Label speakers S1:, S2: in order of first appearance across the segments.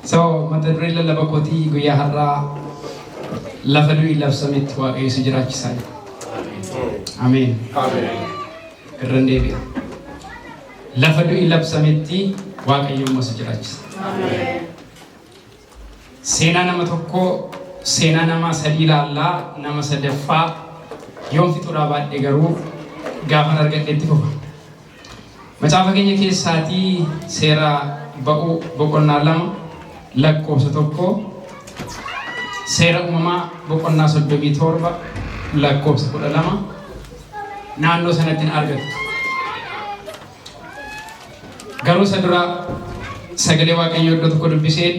S1: So mata dureen lallaba kootii guyyaa har'aa lafa du'i labsametti waaqayyo si jiraachisaa jira. Ameen. Irraan deebi'a. Lafa du'i labsametti waaqayyo immoo si jiraachisa. Seenaa nama tokkoo seenaa nama sadii ilaallaa nama sadaffaa yoom fixuudhaa baadhee garuu gaafan argadheetti fufa. Macaafa keenya keessaatii seera ba'uu boqonnaa 2 lakkoofsa 1 seera uumamaa boqonnaa 37 lakkoofsa 12 naannoo sanatti argattu. Garuu isa dura sagalee waaqayyoo iddoo tokko dubbiseen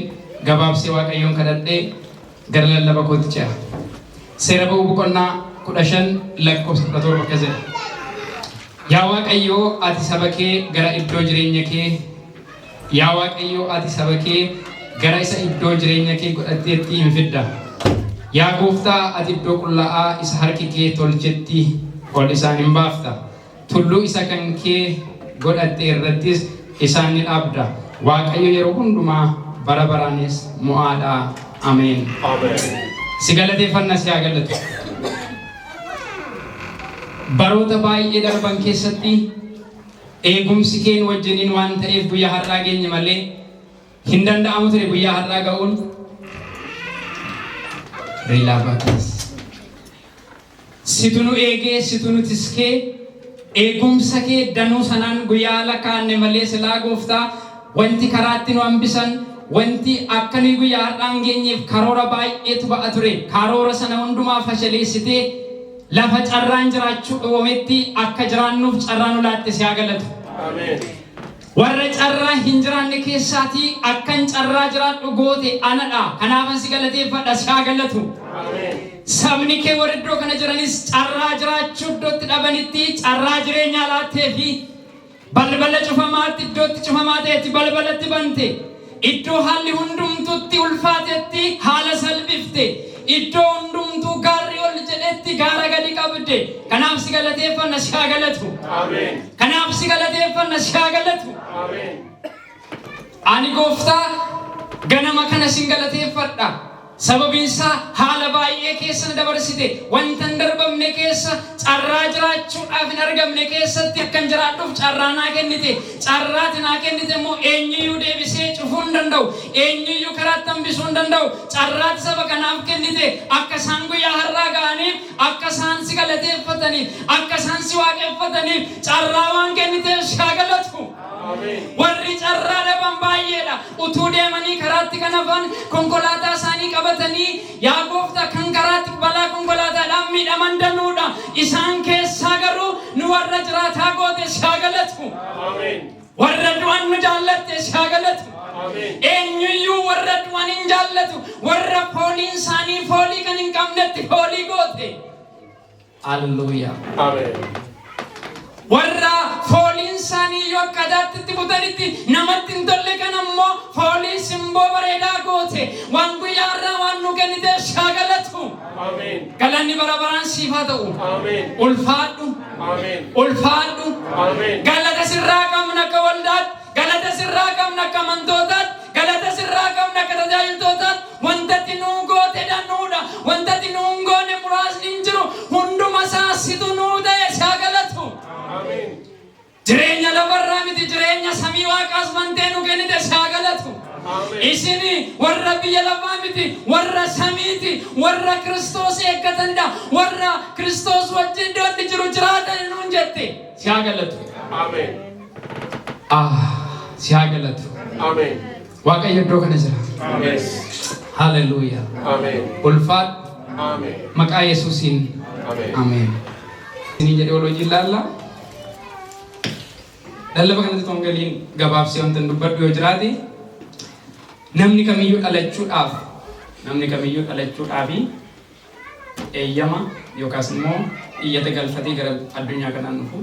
S1: gabaabsee waaqayyoon kadhadhee gara lallaba kootti ce'a. Seera ba'uu boqonnaa 15 lakkoofsa 17 akkas jedha. Yaa Waaqayyoo ati saba kee gara iddoo jireenya kee yaa Waaqayyoo ati saba kee gara isa iddoo jireenya kee godhatteetti hin fidda. Yaa Gooftaa ati iddoo qullaa'aa isa harki kee tolchetti ol isaan hin baafta. Tulluu isa kan kee godhatte irrattis isaan ni dhaabda. Waaqayyo yeroo hundumaa bara baraanis mo'aadha. Ameen. Si galateeffannaa si haa galatu. Baroota baay'ee darban keessatti eegumsi keen wajjiniin waan ta'eef guyyaa har'aa geenye malee hin danda'amu ture guyyaa har'aa ga'uun. Reelaabaatiis. Situ nu eegee situ nu tiskee eegumsa kee danuu sanaan guyyaa lakkaanne malee silaa Gooftaa wanti karaatti nu hambisan wanti akkanii guyyaa har'aan geenyeef karoora baay'eetu ba'a ture. Karoora sana hundumaa fashaleessitee lafa carraan jiraachuu dhoometti akka jiraannuuf carraan ulaatte si haa galatu. Ameen. Warra carraa hin jiraanne keessaatii akkan carraa jiraadhu goote anadha. Kanaafan si galateeffadha si haa galatu. Ameen. Sabni kee warra iddoo kana jiranis carraa jiraachuu iddootti dhabanitti carraa jireenyaa laattee fi balbala cufamaatti iddootti cufamaa ta'etti balbalatti bante. Iddoo haalli hundumtuutti ulfaatetti haala salphifte. Iddoo hundumtuu gaarri ol jedhetti gaara gadi qabde. Kanaaf si galateeffanna si haa galatu. Ameen. Kanaaf si galateeffanna si haa galatu. Ameen. Ani Gooftaa ganama kana sin galateeffadha. Sababiin isaa haala baay'ee keessa na dabarsite. Wanta hin darbamne keessa carraa jiraachuudhaaf hin argamne keessatti akkan jiraadhuuf carraa naa kennite. Carraati naa kennite immoo eenyuyyuu deebisee cufuu hin danda'u. Eenyuyyuu karaatti hambisuu hin danda'u. Carraati saba kanaaf kennite. Akka isaan guyyaa har'aa ga'aniif, akka isaan si galateeffataniif, akka isaan si waaqeffataniif carraa waan kenniteef si haa galatu. Warri carraa dhaban baay'eedha. Utuu deemanii karaatti kan hafan konkolaataa isaanii qabatanii yaa Gooftaa kan karaatti balaa konkolaataadhaan miidhaman danuudha. Isaan keessaa garuu nu warra jiraataa goote si haa galatu. Warra du'an nu jaallatte si haa galatu. Eenyuyyuu warra du'an hin jaallatu. Warra fooliin isaanii foolii kan hin qabnetti foolii goote. Halleluuyaa. Warra fooliin isaanii yoo akkadaatti itti butanitti namatti hin tolle kan ammoo foolii simboo bareedaa goote. Waan guyyaa har'aa waan nu kenniteef si haa galatu. Galanni bara baraan siif haa ta'u. Ulfaadhu. Ulfaadhu. Galata sirraa qabna akka waldaatti. Galata sirraa qabna akka amantootaatti. Galata sirraa qabna akka tajaajiltootaatti. Wantatti nuu goote danuudha. Wantatti nuu goone muraasni hin jiru. Hunduma isaa situ nuu ta'e si haa galatu. Jireenya lafarraa miti jireenya samii waaqaas wantee nu kennite si haa galatu. Isini warra biyya lafaa miti warra samiiti warra Kiristoos eeggatanidha. Warra Kiristoos wajjin iddootti jiru jiraatan nuun jette si haa galatu. Si haa galatu. Waaqayyo iddoo kana jira. Halleluuyaa. Ulfaadhu. Maqaa Yesuusiin. Ameen. Isin jedhee ol hojii ilaalla. Lallaba kanatti tongaliin gabaabsee wanta dubbadhu yoo jiraate namni kamiyyuu dhalachuudhaaf eeyyama yookaas immoo iyyata galfatee gara addunyaa kanaan dhufu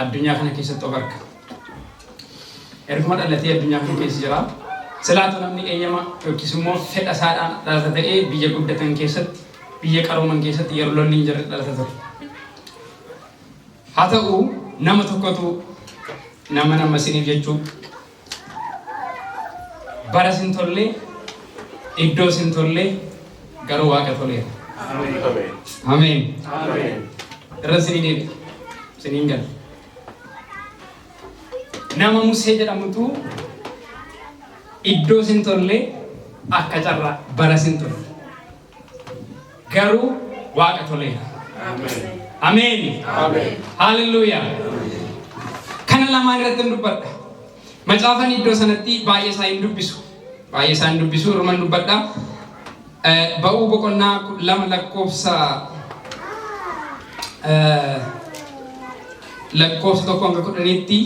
S1: addunyaa kana keessatti of arga. Erguma dhalatee addunyaa kana keessa jira. Silaatu namni eeyyama yookiis immoo fedha isaadhaan dhalata ta'ee biyya guddatan keessatti biyya qarooman keessatti yeroo lolli hin jirre dhalata ture. Haa ta'u nama tokkotu nama siniif jechuun bara sin tolle, iddoo sin tolle, garuu waaqa toleera. Ameen. Irra sinii deebi. Siniin gal. Nama Musee jedhamutu iddoo sin tolle akka carraa bara sin tolle. Garuu waaqa toleera. Ameen. Hallelujah. Kana lamaan irratti dubbadha. Macaafan iddoo sanatti baay'ee isaa hin dubbisu. Baay'ee isaa hin dubbisu irra dubbadha. Ba'uu boqonnaa 2 lakkoofsa tokko hanga 10tti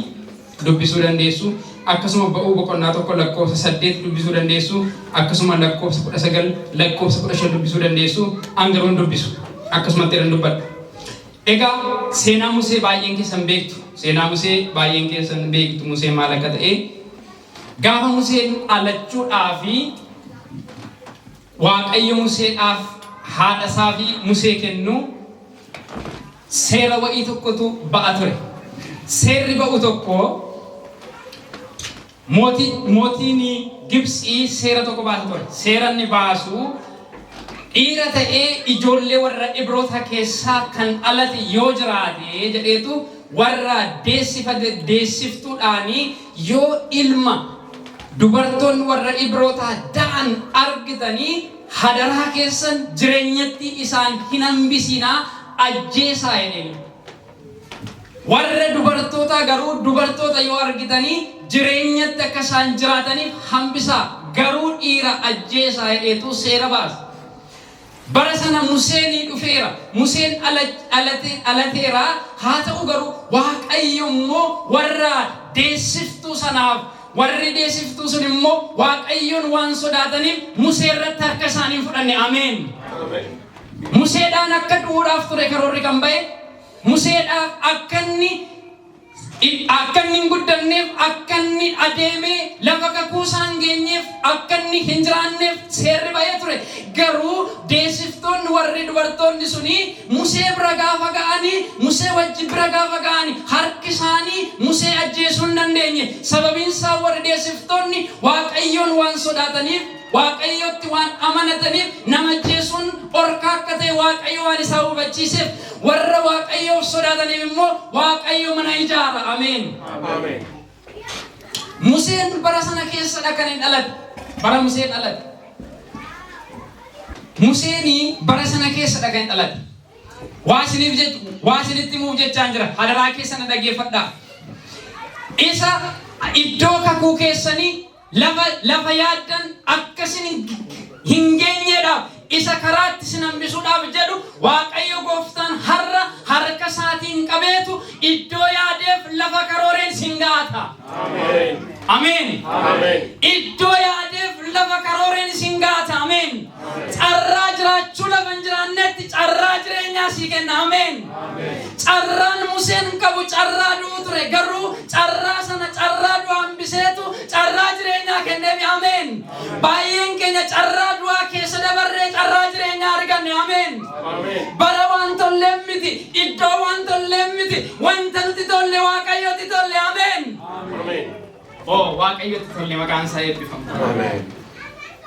S1: dubbisuu dandeessu. Akkasuma ba'uu boqonnaa 1 lakkoofsa 8 dubbisuu dandeessu. Akkasuma lakkoofsa 19 lakkoofsa 15 dubbisuu dandeessu. Angaroon dubbisu. Akkasumatti irra dubbadha. Egaa seenaa Musee baay'een keessan beektu. Seenaa Musee baay'een keessan beektu. Musee maal akka ta'e gaafa Museen alachuudhaafi Waaqayyo Museedhaaf haadha isaa fi Musee kennu seera wa'ii tokkotu ba'a ture. Seerri ba'u tokko mootiin Gibsii seera tokko baasa ture. Seeranni baasu dhiira ta'ee ijoollee warra Ibroota keessaa kan alate yoo jiraate jedheetu warra deessiftuudhaanii yoo ilma dubartoonni warra Ibroota da'an argitanii hadaraa keessan jireenyatti isaan hin hambisinaa ajjeesaa jedheen. Warra dubartoota garuu dubartoota yoo argitanii jireenyatti akka isaan jiraataniif hambisaa garuu dhiira ajjeesaa jedheetu seera baasa. Bara sana Museen dhufeera. Museen alateera. Haa ta'u garuu Waaqayyo immoo warra deessiftuu sanaaf warri deessiftuu sun immoo Waaqayyoon waan sodaataniif Musee irratti harka isaanii fudhanne. Ameen. Museedhaan akka duudhaaf ture karoorri kan ba'e Museedhaaf akka inni hin guddanneef akka inni adeemee lafa kakuu isaan geenyeef akka inni hin jiraanneef seerri ba'ee ture. Garuu deessiftoonni warri dubartoonni suni Musee bira gaafa ga'anii Musee wajjin bira gaafa ga'anii harki isaanii Musee ajjeesuu hin dandeenye. Sababiin isaa warri deessiftoonni Waaqayyoon waan sodaataniif Waaqayyotti waan amanataniif nama ajjeesuun orka akka ta'e Waaqayyo waan isaa hubachiiseef warra Waaqayyoof sodaataniif immoo Waaqayyo mana ijaara. Ameen. Museen bara sana keessadha kan hin dhalate. Bara Museen dhalate. Museen bara sana keessadha kan hin dhalate. Waa isinitti himuuf jechaan jira. Hadaraa keessan dhaggeeffadhaa. Isa iddoo kakuu keessanii lafa yaaddan akkasin hin geenyedhaaf isa karaatti sin hambisuudhaaf jedhu Waaqayyo Gooftaan harka isaatiin qabeetu iddoo yaadeef lafa karooreen sin gaata. Ameen. Iddoo yaadeef lafa karooreen sin gaata. Ameen. Carraa jiraachuu lafa hin jiraannetti carraa jireenyaa sii kenna. Ameen. Carraan Museen qabu carraa du'u ture garuu carraa sana carraa du'a hambiseetu carraa jireenyaa kenneef. Ameen. Baay'een keenya carraa du'aa keessa dabarree carraa jireenyaa arganne. Ameen. Bara waan tolleen miti iddoo waan tolleen miti wanta nuti tolle Waaqayyotti tolle. Ameen. Waaqayyotti tolle maqaan isaa eebbifamu.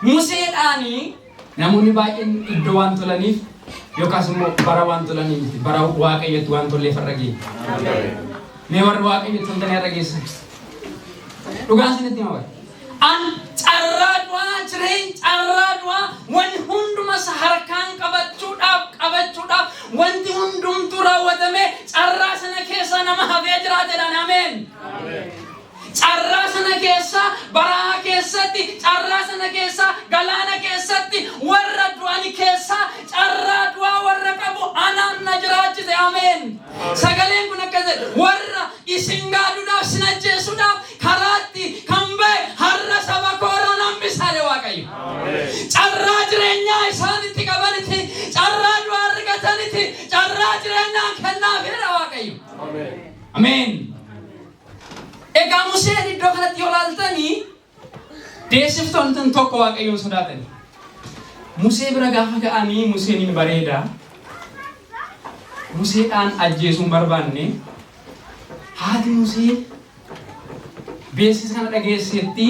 S1: Museedhaanii namoonni baay'een iddoo waan tolaniif yookaas immoo bara waan tolaniif miti bara Waaqayyotti waan tolleef irra geessu. Mee warri Waaqayyotti toltanii irra geessan dhugaan isinitti hima. Carraa du'aa carraa du'aa wanti hundumas harkaan qabachuudhaaf wanti hundumtuu raawwatame carraa sana keessa nama hafee jiraatedhaan. Ameen. Carraa sana keessa baraa keessatti carraa sana keessa galaana keessatti warra du'ani keessa carraa du'aa warra qabu anaan na jiraachise. Ameen. Sagaleen kun akkas warra isin gaaduudhaaf sin ajjeesuudhaaf karaatti kan ba'e har'a saba kooraan hambisaale Waaqayyo. Carraa jireenyaa isaanitti qabaniti carraa du'aa argataniti carraa jireenyaa kennaafidha Waaqayyo. Ameen. Egaa Museen iddoo kanatti yoo laaltanii deessiftoonni tokko Waaqayyoon sodaatanii Musee bira gaafa ga'anii Museen bareeda Museedhaan ajjeesuun barbaanne haati Musee beeksisa kana dhageessetti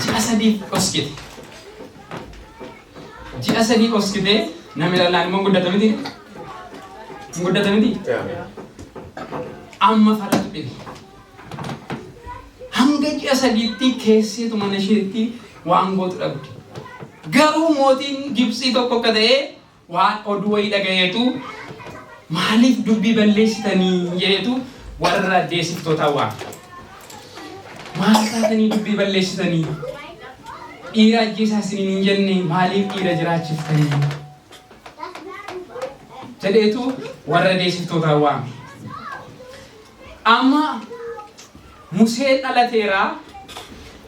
S1: ji'a sadii qoskite. Ji'a sadii qoskite namni lalaan immoo guddata miti. Guddata miti. Amma falatu dhibe. Hanga ji'a sadiitti keesseetu mana isheetti waan gootu dhabde. Garuu mootiin Gibsii tokko akka ta'e waan oduu wayii dhagayeetu maaliif dubbii balleessitanii jedhetu warra deessiftootaa waan. Maal taatanii dubbii balleessitanii? Dhiira ajjeesaa isiniin hin jenne maaliif dhiira jiraachiftanii? Jedheetu warra deessiftootaa waame. Amma Museen dhalateera.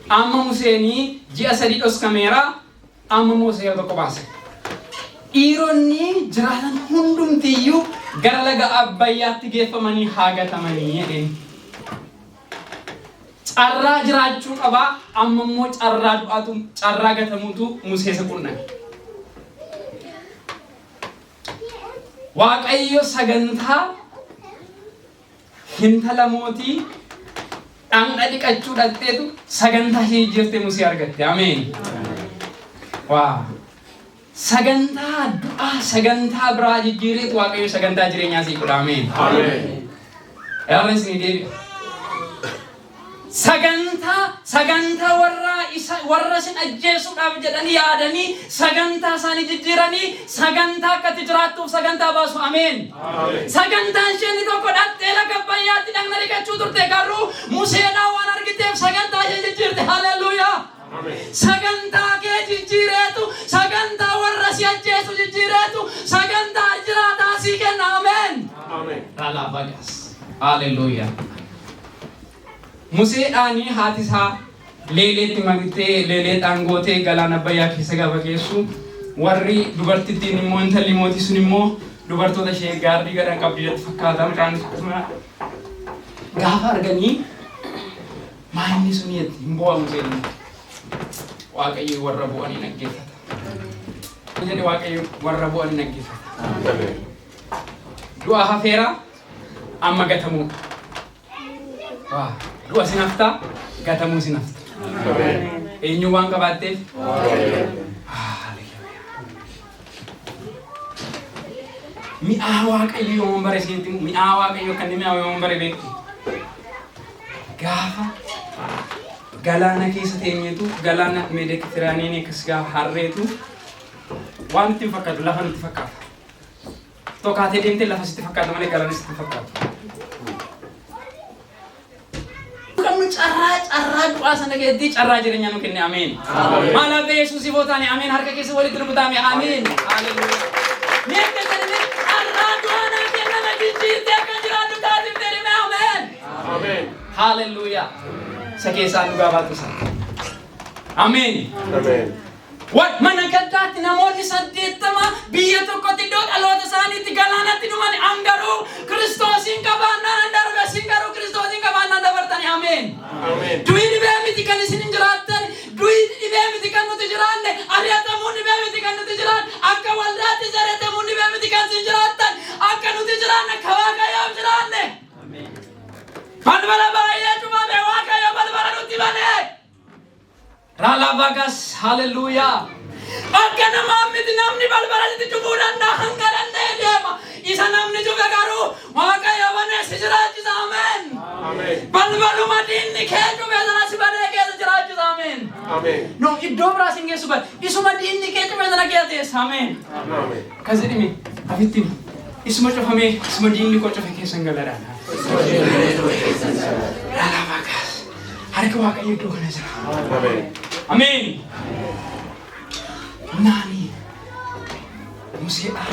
S1: Amma Museenii ji'a sadii dhoskameera. Amma Musee tokko baase. Dhiironni jiraatan hundumtiyyuu gara laga Abbayyaatti geeffamanii haa gatamanii jedheen. Carraa jiraachuu qaba. Amma immoo carraa du'aatu carraa gatamuutu Museesa qunname. Waaqayyo sagantaa hintala mootii dhangna dhiqachuu dhaqxeetu sagantaa ishee jirte Musee argatte. Ameen. Waa. Sagantaa du'aa sagantaa biraa jijjiireetu Waaqayyo sagantaa jireenyaa sii godha. Ameen. Ameen. Yaalas ni deebi'a. Sagantaa warra sin ajjeesuudhaaf jedhanii yaadanii sagantaa isaanii jijjiiranii sagantaa akkatti jiraattuuf sagantaa baasu. Ameen. Sagantaan isheen tokko dhattee laga Abbayyaatti dhaqna dhiqachuu turte garuu Museedhaan waan argiteef sagantaa ishee jijjiirte. Haleluuyaa. Sagantaa kee jijjiireetu sagantaa warra si ajjeesu jijjiireetu sagantaa jiraataa sii kenna. Ameen. Raalaabagas. Haleluuyaa. Museedhaanii haati isaa leeleetti magtee leeleedhaan gootee galaana Abbayyaa keessa gaafa geessu warri dubartittiin immoo intalli mootii sun immoo dubartoota ishee gaarrii gadhaan qabdi jetti fakkaatan kaanis akkasuma gaafa arganii maayinni sun yetti hin bu'aa Museen Waaqayyo warra bu'anii naggeeffata. Jedhe Waaqayyo warra bu'anii naggeeffata. Du'a hafeera amma gatamuu. Waa. Du'a sinafta, gatamuu sinafta. Eenyu waan qabaatteef? Mi'aa Waaqayyo yoom bare seetti mi'aa Waaqayyo kan mi'aa yoom bare beektu. Gaafa galaana keessa teenyeetu galaana Meeditiraaniin akkas gaafa harreetu waan itti fakkaatu lafa itti fakkaata. Tokkaatee deemtee lafa sitti fakkaata malee galaana sitti fakkaatu. Carraa du'aa sana keessatti carraa jireenyaa nu kenne. Ameen. Maala Yesuusii bootaani. Ameen. Harka keessa walitti rukutaame. Ameen. Haleluuyaa. Meeqa jedhame carraa du'aa na kenna na jijjiirtee akka jiraannu taasiftee dhime. Ameen. Ameen. Haleluuyaa. Isa keessaa dhugaa baatu sana. Ameen. Ameen. Wat mana gaddaatti namoonni 80 biyya tokkotti iddoo dhaloota isaaniitti galaanatti dhumani angaruu Kiristoosiin qabaannaan andarga singaruu Kiristoosiin qabaannaan dabartani. Ameen. Ameen. Du'i dhibee miti kan isin hin jiraattan du'i dhibee miti kan nuti jiraanne ari'atamuun dhibee miti kan nuti jiraanne akka waldaatti zaratamuun dhibee miti kan isin jiraattan akka nuti jiraanne akka Waaqayyoof jiraanne. Ameen. Balbala baay'ee cufame Waaqayyo balbala nutti bane. Raalaabagas. Haleluuyaa. Akka namaa miti namni balbalatti cufuu danda'a hanga danda'e deema. Isa namni cufe garuu Waaqayyo banee si jiraachisa. Ameen. Balbaluma diinni kee cufe sana si banee keessa jiraachisa. Ameen. No iddoo biraa sin geessu bal isuma diinni kee cufe sana keessa teessa. Ameen. Kas jedhime afitti isuma cufamee isuma diinni koo cufe keessa hin galadhaan. Raalaabagas. Harka Waaqayyo iddoo kana jira. Ameen. Nani Museedha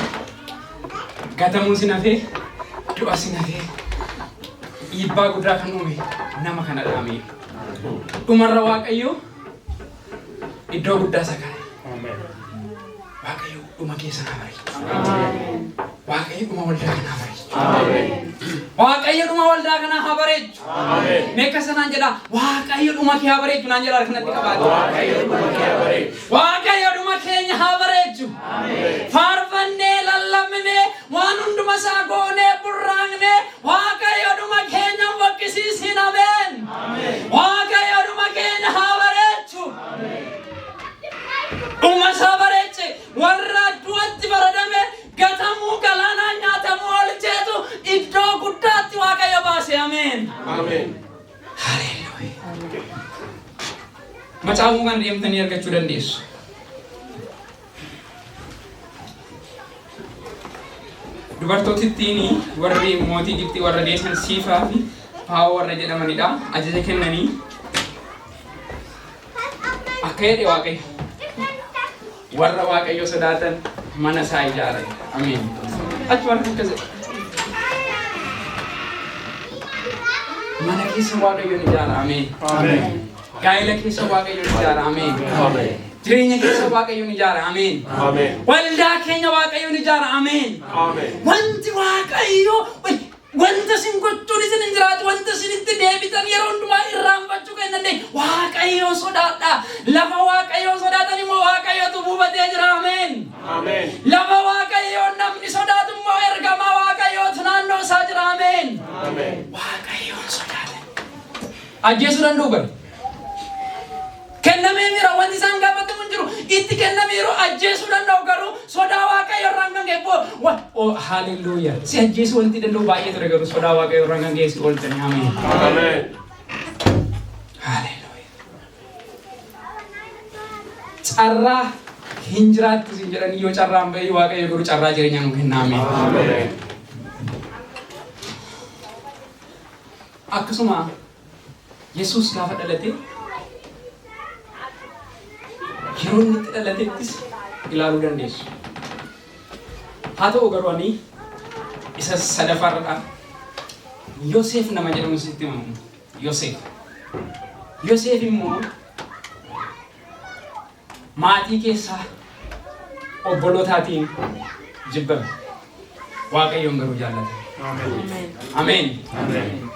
S1: gatamuun sin hafee du'a sin hafee dhiibbaa guddaa kan uume nama kana dhaame. Dhumarra Waaqayyo iddoo guddaa isa kaa'e. Waaqayyo dhuma keessa naa bareechu. Waaqayyo dhuma waldaa kanaa bareechu. Waaqayyo dhuma waldaa kanaa haa bareechu. Meeqa sanaan jedha Waaqayyo dhuma kee haa bareechu naan jedha kanatti qabaatu. Waaqayyo dhuma kee haa bareechu. Waaqayyo dhuma keenya haa bareechu. Faarfannee lallabnee waan hunduma isaa goonee burraaqnee Waaqayyo dhuma keenya waqqisiisin. Ameen. Waaqayyo Macaafuu kan deemtanii argachuu dandeessu. Dubartootittiin warri mootii Gibxii warra deessan Siifaa fi Paawo warra jedhamanidha. Ajaja kennanii akka jedhe Waaqayyo warra Waaqayyo sodaatan mana isaa ijaara. Ameen. Achi warra akkas mana keessa Waaqayyoon ijaara. Ameen. Ameen. Gaa'ela keessa Waaqayyoon ijaara. Ameen. Ameen. Jireenya keessa Waaqayyoon ijaara. Ameen. Ameen. Waldaa keenya Waaqayyoon ijaara. Ameen. Ameen. Wanti Waaqayyo wanta sin gochuun isin hin jiraatu, wanta sin itti deebitan yeroo hundumaa irraanfachuu kan dandeenye Waaqayyo sodaadha. Lafa Waaqayyo sodaatan immoo Waaqayyotu buufatee jira. Ameen. Ameen. Lafa Waaqayyo namni sodaatu immoo ergamaa Waaqayyootu naannoo isaa jira. Ameen. Ameen. Waaqayyo sodaatan ajjeesuu danda'u gadi. Kennamee mira wanti isaan gaafatamu hin jiru. Itti kennameeru ajjeesuu danda'u garuu sodaa Waaqayyo irraan kan ga'e oh hallelujah. Si ajjeesuu wanti danda'u baay'ee ture garuu sodaa Waaqayyo irraan kan ga'e si oolchani. Ameen. Ameen. Hallelujah. Carraa hin jiraattu sin jedhanii yoo carraan ba'e Waaqayyo garuu carraa jireenyaa nu kenna. Ameen. Ameen. Akkasuma Yesuus gaafa dhalate yeroo inni itti dhalatettis ilaaluu dandeessu. Haa ta'u garuu ani isa sadaffaarra Yoosef nama jedhamu sitti himamu. Yoosef immoo maatii keessaa obbolootaatiin jibbame. Waaqayyoon garuu jaallate. Ameen. Ameen.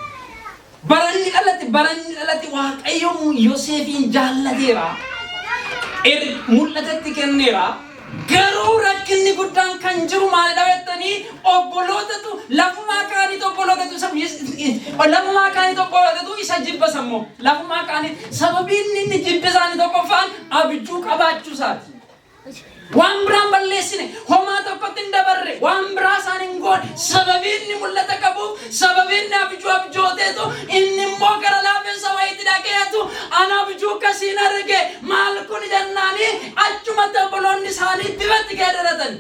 S1: Baranni dhalate Waaqayyoon Yoosefin jaallateera. Mul'atatti kenneera. Garuu rakkinni guddaan kan jiru maalidha jettanii obbolootatu lafumaa kaaniitu obbolootatu isa jibbasammoo lafumaa kaanii sababiin inni jibbisaanii tokkoffaan abjuu qabaachuu isaati. Waan biraan balleessine homaa tokkotti hin dabarre waan biraa isaan hin goone sababiin inni mul'ata qabuuf sababiin inni abjuu abjooteetu inni immoo gara laafessa wayiitti dhaqeetu ana abjuu akkasiin arge maal kun jennaanii achumatti obboloonni isaanii bifatti geeddaratan.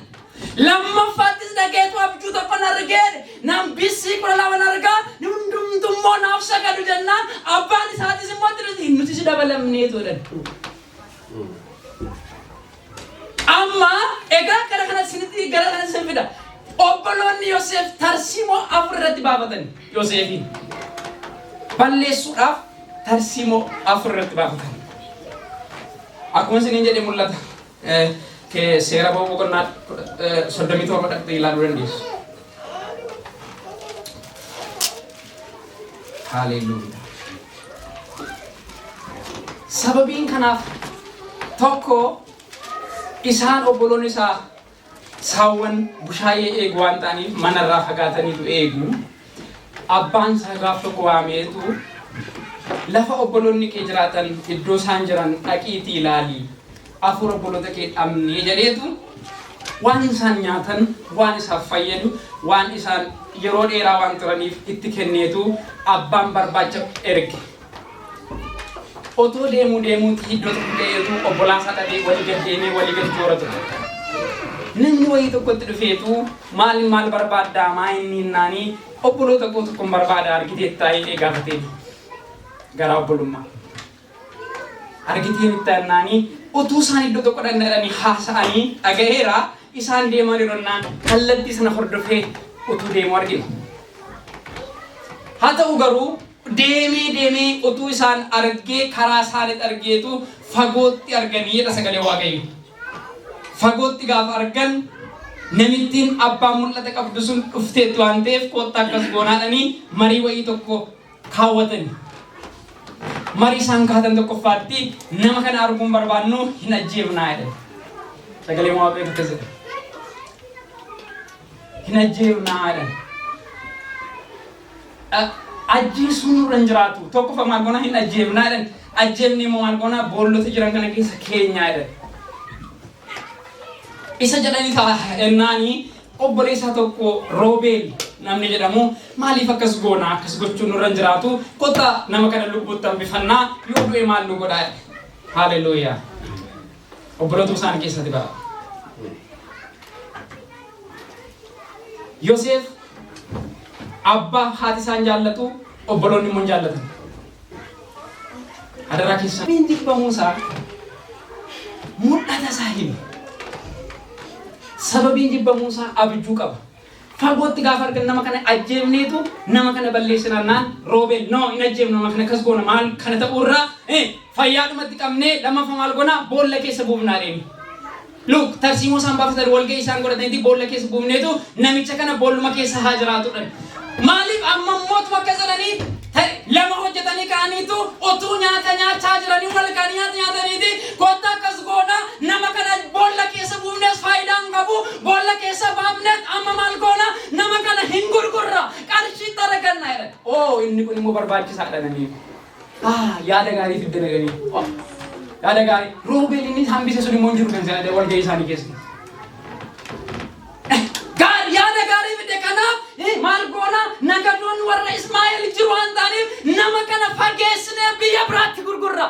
S1: Lammaffaattis dhaqeetu abjuu tokkon argee nam bissii 12 argaa hundumtummoo naaf sagadu jennaan abbaan isaatis immoo nuti si dabalamneetu jedhan. Amma egaa gara sinitti gara sin fida. Obboloonni Yoosef tarsiimoo afur irratti baafatan. Yoosefin balleessuudhaaf tarsiimoo afur irratti baafatan. Akkuma isiniin jedhe mul'ata. Seera ba'uu boqonnaa 37 dhaqxee ilaaluu dandeessu. Hallelujah. Sababiin kanaaf tokko isaan obboloonni isaa saawwan bushaayee eegu waan ta'aniif manarraa fagaataniitu eegu. Abbaan isaa gaaf tokko waameetu lafa obboloonni kee jiraatan iddoo isaan jiran dhaqiitii ilaalii afur obboloota kee dhabnee jedheetu waan isaan nyaatan waan isaaf fayyadu waan isaan yeroo dheeraa waan turaniif itti kenneetu abbaan barbaacha erge. Otoo deemuutti iddoo tokko ga'eetu obbolaasaa dhabee walii gad deemee walii gad jooratu. Namni wayii tokkotti dhufeetu maal barbaaddaa maa inni naanii obboloota koo tokkoon barbaada argitee taa'ee gaafatee gara obbolummaa. Argitee itti naanii utuu isaan iddoo tokko danda'anii haasa'anii dhaga'eera isaan deeman yeroo kallattii sana hordofee utuu deemu argina. Haa ta'u garuu deemee utuu isaan argee karaa isaaniitti argeetu fagootti arganii jedha sagalee Waaqayyo. Fagootti gaafa argan namittiin abbaan mul'ata qabdu sun dhufteetti waan ta'eef kottaa akkas goonaadhanii marii wayii tokko kaawwatanii. Marii isaan kaatan tokkoffaatti nama kana arguun barbaannu hin ajjeefnaa jedhan. Sagalee Waaqayyo akkas jedha. Hin ajjeefnaa jedhan. Ajjeesuun nurra hin jiraatu. Tokkoffaa maal goona hin ajjeefnaa jedhan. Ajjeefni immoo maal goona boollota jiran kana keessa keenyaa jedhan. Isa jedhanii taa'ennaanii obboleessaa tokko Roobeel namni jedhamu maaliif akkas goona akkas gochuun nurra hin jiraatu kottaa nama kana lubbuutti hambifannaa yoo du'e maal nu godhaa Hallelujah. Obboloota isaan keessatti bara. Yoosef abbaa haati isaan jaallatu obboloonni immoo jaallatan. Adaraa keessa binti Muusaa mul'ata isaa himi. Sababiin jibba Muusaa abjuu qaba. Fagootti gaafa argan nama kana ajjeefneetu nama kana balleessinaan Roobeel no hin ajjeefnu nama kana kas goona maal kana ta'urraa fayyaadhumatti qabnee lammaffaa maal goona boolla keessa buufnaa deemi. Look, tarsiimoo isaan baafatan walga'ii isaan godhataniiti boolla keessa buufneetu namicha kana boolluma keessa haa jiraatudha. Maaliif amma mootummaa akka jedhanii lama hojjetanii ka'aniitu utuu nyaata nyaachaa jiranii wal ga'anii nyaata nyaataniiti kotta akkas goona nama kana boolla keessa buufnees faayidaan qabu boolla keessa baafnees amma maal goona nama kana hin gurgurra qarshii taraganna jedhan. Oh inni kun immoo barbaachisaadha namiif. Yaada gaarii fidde naganii. Yaada gaarii Roobeel inni hambise sun immoo hin jiru kan jedhan wal ga'ii isaanii keessa. Yaada gaarii fidde kanaaf maal goona nagadoon warra Ismaa'eel jiru waan ta'aniif nama kana fageessinee biyya biraatti gurgurra.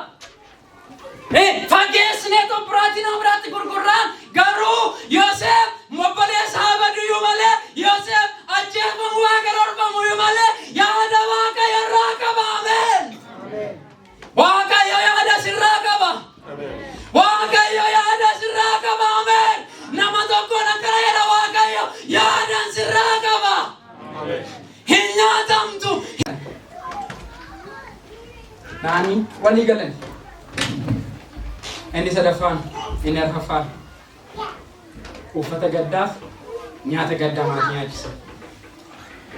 S1: Fageessinee to biraatti nama biraatti gurgurra garuu Yoosef obboleessa habaduyyuu malee Yoosef ajjeefamu waaqa orbamuyyuu malee yaada Waaqayyo irraa qaba. Ameen. Waaqayyo yaada sirraa qaba. Waaqayyo yaada sirraa qaba. Ameen. Nama tokkoon akkana jedha Waaqayyo yaadaan sirraa qaba. Hin nyaatamtu. Naani walii galan. Inni sadaffaan inni arfaffaan uffata gaddaaf nyaata gaddaa maatii nyaachisa.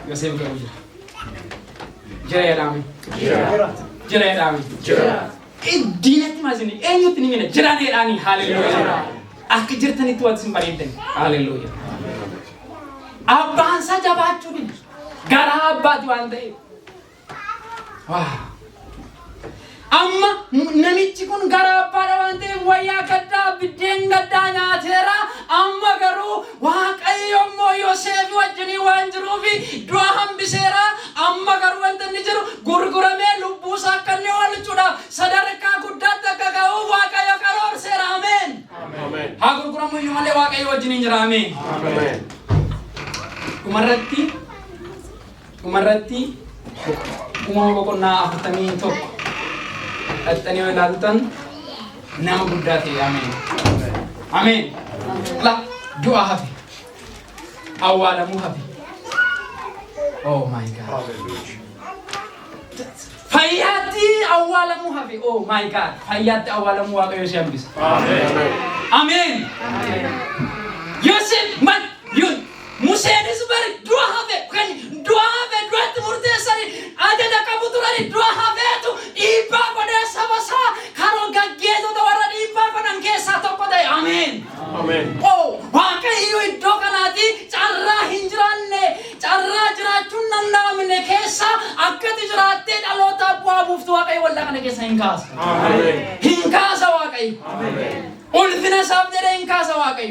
S1: Yoosef garuu jira. Jira jedhame. Jira jedhame. Diinatti maasini eenyutti ni mina jiraan jedhanii hallelujah. Akka jirtanitti waan isin bareedani hallelujah. Abbaan isaa jabaachuu dide garaa abbaati waan ta'eef. Amma namichi kun garaa abbaadha waan ta'eef wayyaa gaddaa biddeen gaddaa nyaateera. Amma garuu Waaqayyo immoo Yoosef wajjinii waan jiruufi du'a hambiseera. Amma garuu wanta inni jiru gurguramee lubbuu isaa akka inni oolchuudhaaf sadarkaa guddaatti akka ga'uuf Waaqayyo karoorseera. Ameen. Haa gurguramu iyyuu malee Waaqayyo wajjiniin jira. Ameen. Dhumarratti uumama boqonnaa 41 dhaxxanii yoo ilaaltan nama guddaa ta'e. Ameen. Ameen. La du'a hafe awwaalamuu hafe. Oh my God. Fayyaatti awwaalamuu hafe. Oh my God. Fayyaatti awwaalamuu Waaqayyo si hambisa. Ameen. Yoosef man Museenis bari du'a hafe kan du'a hafe du'atti murteessanii ajaja qabu turani du'a hafeetu dhiibbaa godhee saba isaa karoo gaggeessota warra dhiibbaa godhan keessaa tokko ta'e. Ameen. Oh Waaqayyo iddoo kanaatti carraa hin jiraanne carraa jiraachuun danda'amne keessa akkati jiraattee dhalootaaf bu'aa buuftu Waaqayyo waldaa kana keessa hin kaasa. Hin kaasa Waaqayyo. Ulfina isaaf jedhee hin kaasa Waaqayyo.